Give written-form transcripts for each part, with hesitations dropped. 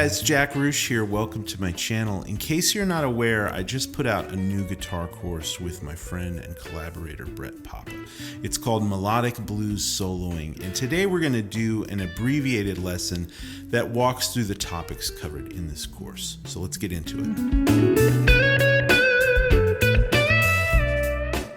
guys, Jack Ruch here. Welcome to my channel. In case you're not aware, I just put out a new guitar course with my friend and collaborator Brett Papa. It's called Melodic Blues Soloing, and today we're going to do an abbreviated lesson that walks through the topics covered in this course. So let's get into it.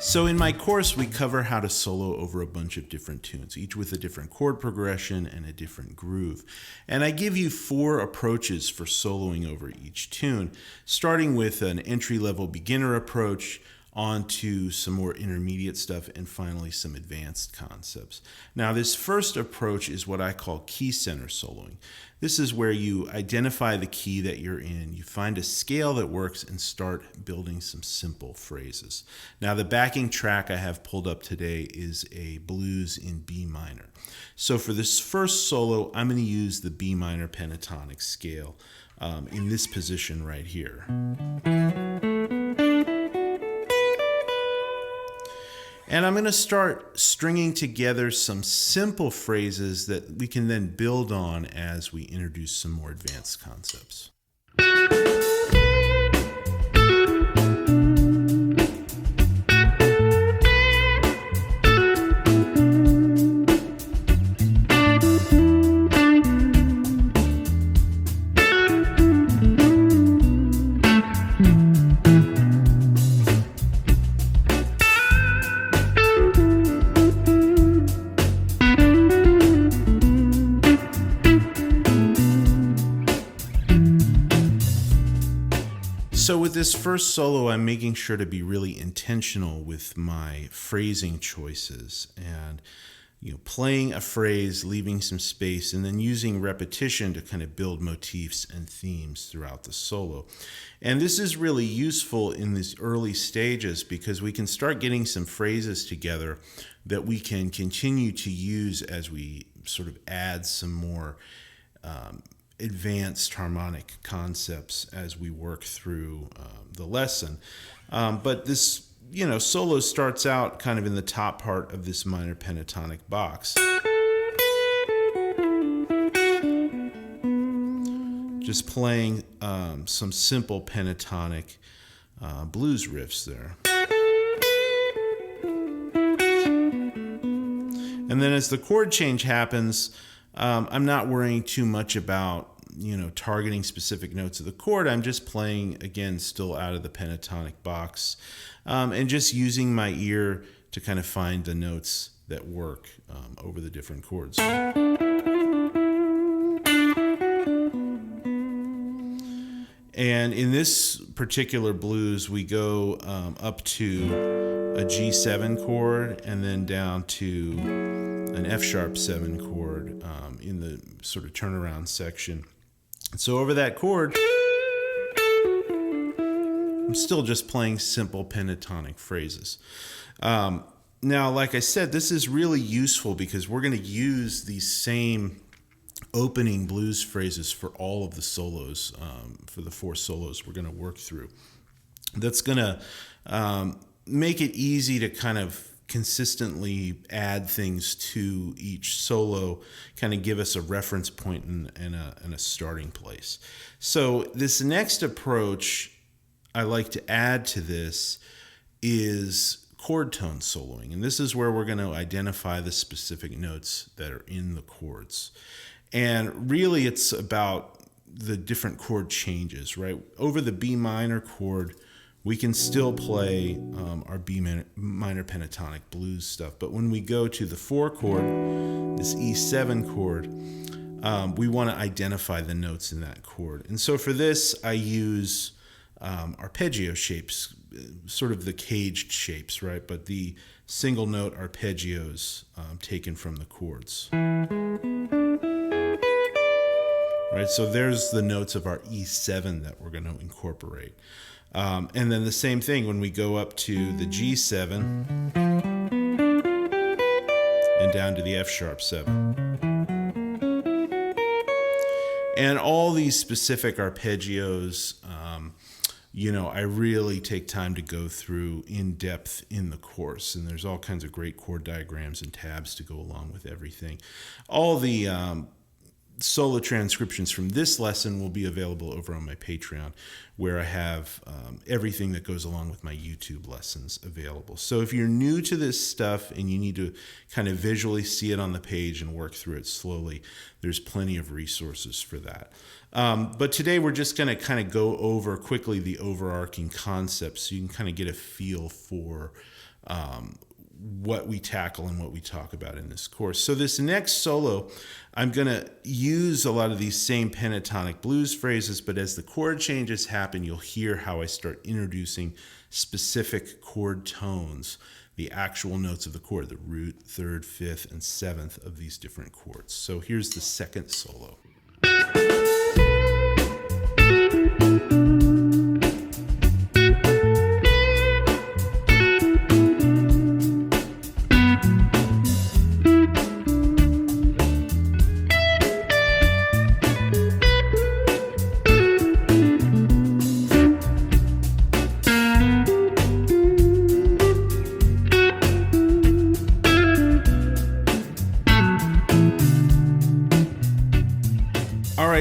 So in my course, we cover how to solo over a bunch of different tunes, each with a different chord progression and a different groove. And I give you 4 approaches for soloing over each tune, starting with an entry-level beginner approach, on to some more intermediate stuff, and finally some advanced concepts. Now, this first approach is what I call key center soloing. This is where you identify the key that you're in, you find a scale that works, and start building some simple phrases. Now, the backing track I have pulled up today is a blues in B minor. So for this first solo, I'm going to use the B minor pentatonic scale in this position right here. And I'm going to start stringing together some simple phrases that we can then build on as we introduce some more advanced concepts. So with this first solo, I'm making sure to be really intentional with my phrasing choices and, playing a phrase, leaving some space, and then using repetition to kind of build motifs and themes throughout the solo. And this is really useful in these early stages because we can start getting some phrases together that we can continue to use as we sort of add some more advanced harmonic concepts as we work through the lesson. But this, solo starts out kind of in the top part of this minor pentatonic box. Just playing some simple pentatonic blues riffs there. And then as the chord change happens, I'm not worrying too much about, targeting specific notes of the chord. I'm just playing, again, still out of the pentatonic box, and just using my ear to kind of find the notes that work over the different chords. And in this particular blues, we go up to a G7 chord and then down to an F-sharp 7 chord in the sort of turnaround section. So over that chord, I'm still just playing simple pentatonic phrases. Now, like I said, this is really useful because we're going to use these same opening blues phrases for all of the solos, for the 4 solos we're going to work through. That's going to make it easy to kind of consistently add things to each solo, kind of give us a reference point and a starting place. So this next approach I like to add to this is chord tone soloing. And this is where we're going to identify the specific notes that are in the chords. And really it's about the different chord changes, right? Over the B minor chord, we can still play our B minor pentatonic blues stuff. But when we go to the 4 chord, this E7 chord, we want to identify the notes in that chord. And so for this, I use arpeggio shapes, sort of the caged shapes, right? But the single note arpeggios taken from the chords. Right, so there's the notes of our E7 that we're going to incorporate. And then the same thing when we go up to the G7 and down to the F-sharp 7. And all these specific arpeggios, I really take time to go through in depth in the course. And there's all kinds of great chord diagrams and tabs to go along with everything. All the solo transcriptions from this lesson will be available over on my Patreon, where I have everything that goes along with my YouTube lessons available. So if you're new to this stuff and you need to kind of visually see it on the page and work through it slowly, there's plenty of resources for that. But today we're just going to kind of go over quickly the overarching concepts so you can kind of get a feel for what we tackle and what we talk about in this course. So this next solo, I'm going to use a lot of these same pentatonic blues phrases, but as the chord changes happen, you'll hear how I start introducing specific chord tones, the actual notes of the chord, the root, third, fifth, and seventh of these different chords. So here's the second solo.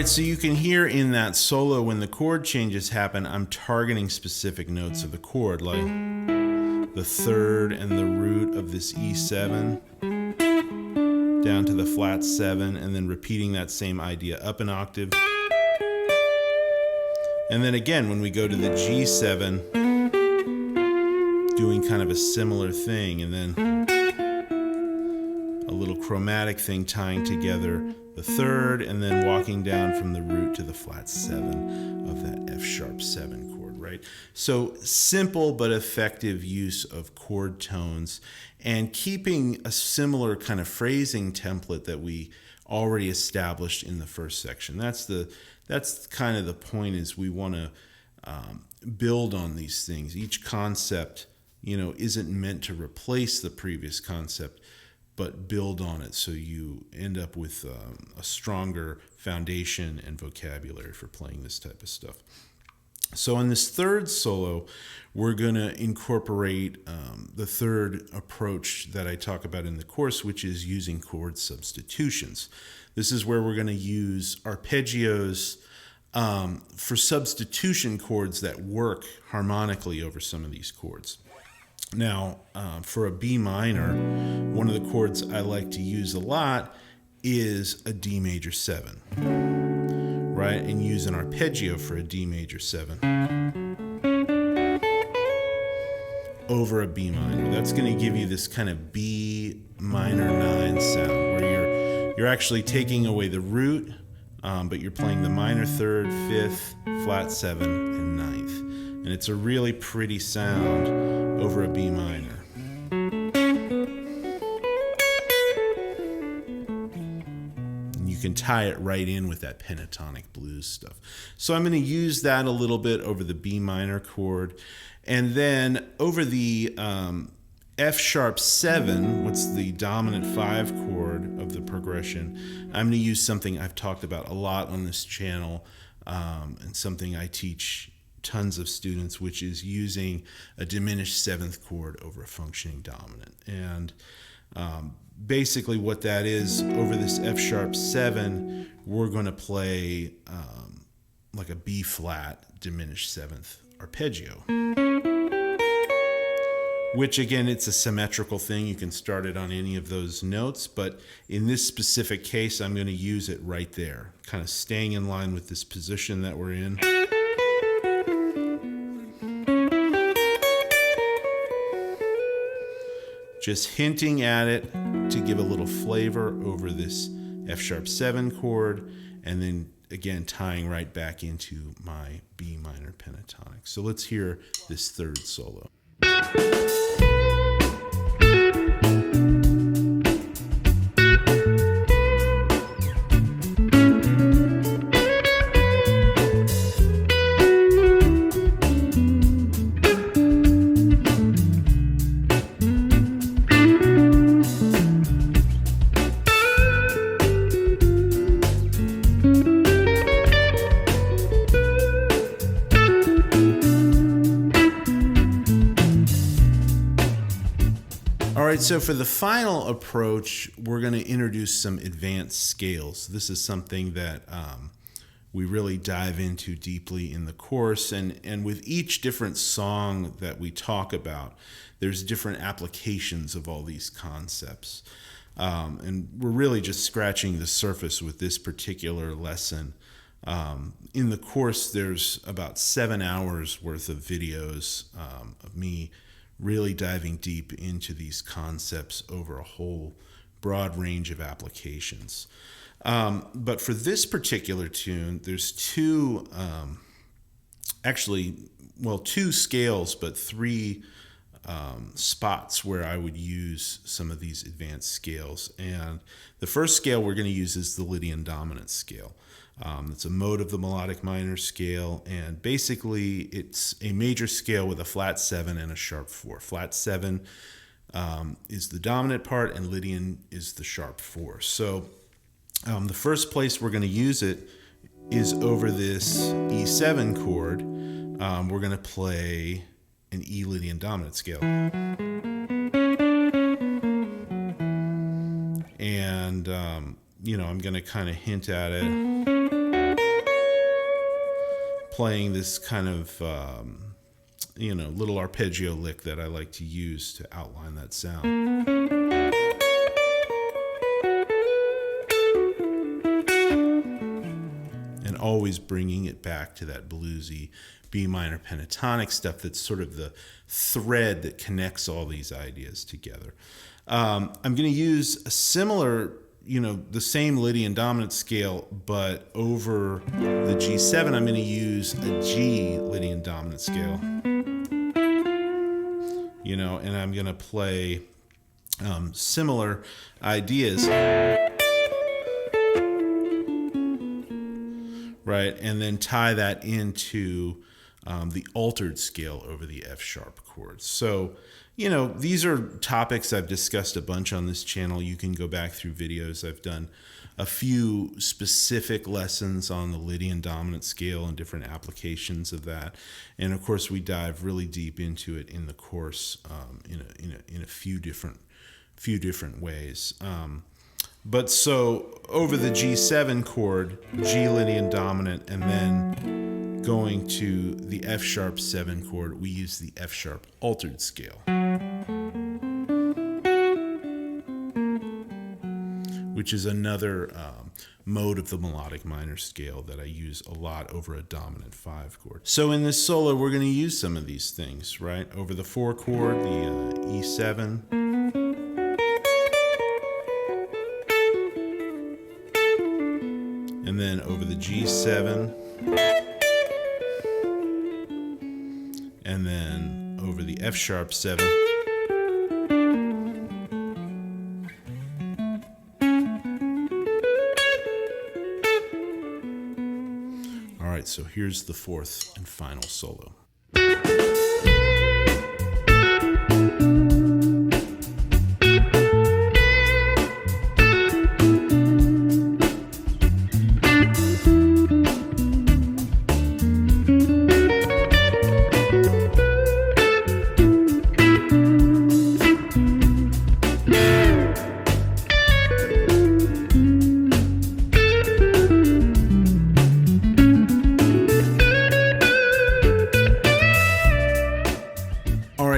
So you can hear in that solo when the chord changes happen, I'm targeting specific notes of the chord, like the third and the root of this E7 down to the flat 7, and then repeating that same idea up an octave. And then again, when we go to the G7, doing kind of a similar thing, and then a little chromatic thing tying together the third, and then walking down from the root to the flat 7 of that F sharp 7 chord, right? So simple but effective use of chord tones and keeping a similar kind of phrasing template that we already established in the first section. That's kind of the point, is we want to build on these things. Each concept, isn't meant to replace the previous concept, but build on it so you end up with a stronger foundation and vocabulary for playing this type of stuff. So in this third solo, we're going to incorporate the third approach that I talk about in the course, which is using chord substitutions. This is where we're going to use arpeggios for substitution chords that work harmonically over some of these chords. Now, for a B minor, one of the chords I like to use a lot is a D major 7, right? And use an arpeggio for a D major 7 over a B minor. That's going to give you this kind of B minor 9 sound, where you're actually taking away the root, but you're playing the minor third, fifth, flat 7, and ninth. And it's a really pretty sound over a B minor. And you can tie it right in with that pentatonic blues stuff. So I'm going to use that a little bit over the B minor chord. And then over the F sharp 7, what's the dominant 5 chord of the progression, I'm going to use something I've talked about a lot on this channel, and something I teach tons of students, which is using a diminished 7th chord over a functioning dominant. And basically what that is, over this F sharp 7, we're going to play like a B flat diminished 7th arpeggio, which again, it's a symmetrical thing. You can start it on any of those notes, but in this specific case, I'm going to use it right there, kind of staying in line with this position that we're in. Just hinting at it to give a little flavor over this F sharp 7 chord, and then again tying right back into my B minor pentatonic. So let's hear this third solo. right, so for the final approach, we're going to introduce some advanced scales. This is something that we really dive into deeply in the course, and with each different song that we talk about, there's different applications of all these concepts. And we're really just scratching the surface with this particular lesson. In the course, there's about 7 hours worth of videos of me really diving deep into these concepts over a whole broad range of applications. But for this particular tune, there's two scales, but three spots where I would use some of these advanced scales. And the first scale we're going to use is the Lydian dominant scale. It's a mode of the melodic minor scale, and basically it's a major scale with a flat 7 and a sharp 4. Flat 7 is the dominant part, and Lydian is the sharp 4. So the first place we're going to use it is over this E7 chord. We're going to play an E Lydian dominant scale. And, I'm going to kind of hint at it, playing this kind of, little arpeggio lick that I like to use to outline that sound. And always bringing it back to that bluesy B minor pentatonic stuff that's sort of the thread that connects all these ideas together. I'm going to use a similar, the same Lydian dominant scale, but over the G7, I'm going to use a G Lydian dominant scale. And I'm going to play similar ideas. Right, and then tie that into the altered scale over the F sharp chord. So, these are topics I've discussed a bunch on this channel. You can go back through videos. I've done a few specific lessons on the Lydian dominant scale and different applications of that. And of course, we dive really deep into it in the course in a few different ways. But so over the G7 chord, G Lydian dominant, and then going to the F sharp 7 chord, we use the F sharp altered scale, which is another mode of the melodic minor scale that I use a lot over a dominant 5 chord. So in this solo, we're going to use some of these things, right? Over the 4 chord, the E7. And then over the G7, and then over the F sharp 7, all right, so here's the fourth and final solo.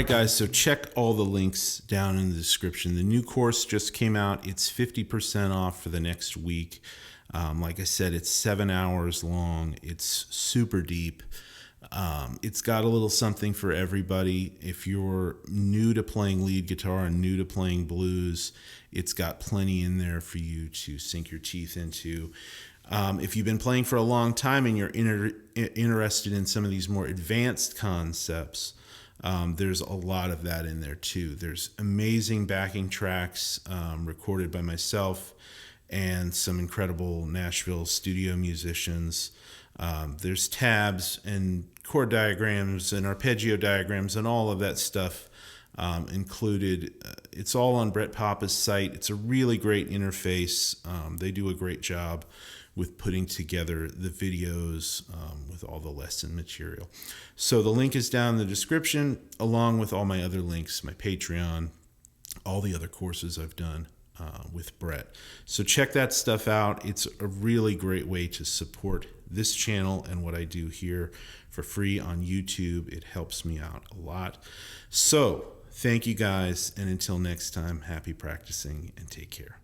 Guys, so check all the links down in the description. The new course just came out. It's 50% off for the next week. Like I said, it's 7 hours long. It's super deep. It's got a little something for everybody. If you're new to playing lead guitar and new to playing blues, it's got plenty in there for you to sink your teeth into. If you've been playing for a long time and you're interested in some of these more advanced concepts, there's a lot of that in there too. There's amazing backing tracks recorded by myself and some incredible Nashville studio musicians. There's tabs and chord diagrams and arpeggio diagrams and all of that stuff included. It's all on Brett Papa's site. It's a really great interface. They do a great job with putting together the videos with all the lesson material. So the link is down in the description, along with all my other links, my Patreon, all the other courses I've done with Brett. So check that stuff out. It's a really great way to support this channel and what I do here for free on YouTube. It helps me out a lot. So thank you guys, and until next time, happy practicing and take care.